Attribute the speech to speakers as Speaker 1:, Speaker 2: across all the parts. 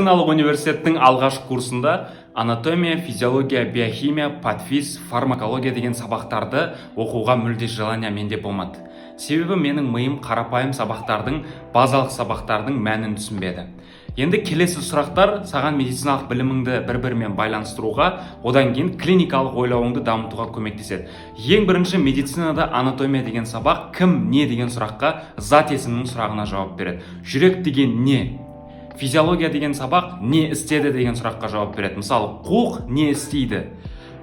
Speaker 1: Медициналық университеттің алғашқы курсында анатомия, физиология, биохимия, патфиз, фармакология деген сабақтарды оқуға мүлде желания менде болмады. Себебі менің миым қарапайым сабақтардың, базалық сабақтардың мәнін түсінбеді. Енді келесі сұрақтар саған медициналық біліміңді бір-бірімен байланыстыруға, одан кейін клиникалық ойлауыңды дамытуға көмектеседі. Ең бірінші, медицинада анатомия деген сабақ кім, не деген сұраққа зат есімнің сұрағына жауап береді. Жүрек деген не? Физиология деген сабақ не істеді деген сұраққа жауап береді. Мысалы, қуық не істейді?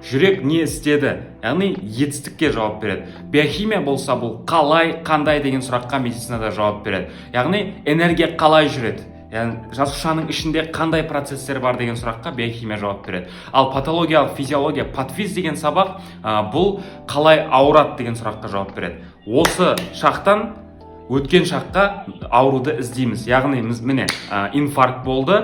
Speaker 1: Жүрек не істеді? Яғни етістікке жауап береді. Биохимия болса, бұл қалай, қандай деген сұраққа медицинада жауап береді. Яғни энергия қалай жүреді? Яғни жасушаның ішінде қандай процестер бар деген сұраққа биохимия жауап береді. Ал патологиялық физиология, патфиз деген сабақ бұл қалай ауырады деген сұраққа жауап береді. Осы шақтан өткен шаққа ауруды іздейміз. Яғни міне инфаркт болды.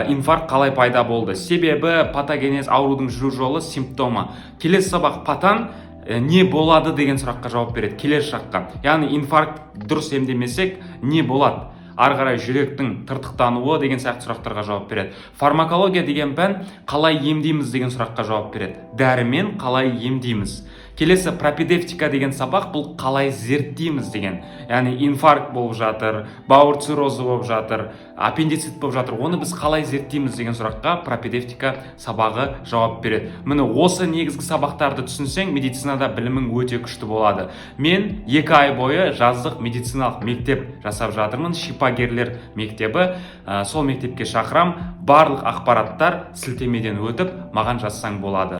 Speaker 1: Инфаркт қалай пайда болды? Себебі, патогенез, аурудың жүру жолы, симптомы. Келесі сабақ патан не болады деген сұраққа жауап береді келесі шаққа. Яғни инфаркт дұрыс емдемесек не болады? Ары қарай жүректің тыртықтануы деген сияқты сұрақтарға жауап береді. Фармакология деген пән қалай емдейміз деген сұраққа жауап береді. Дәрімен қалай емдейміз? Келесі пропедевтика деген сабақ, бұл қалай зерттейміз деген. Яғни инфаркт болып жатыр, бауыр циррозы болып жатыр, аппендицит болып жатыр. Оны біз қалай зерттейміз деген сұраққа пропедевтика сабағы жауап береді. Міне осы негізгі сабақтарды түсінсең, медицинада білімің өте күшті болады. Мен 2 ай бойы жаздық медициналық мектеп жасап жатырмын, шипагерлер мектебі. Сол мектепке шақырам. Барлық ақпараттар сілтемеден өтіп маған жазсаң болады.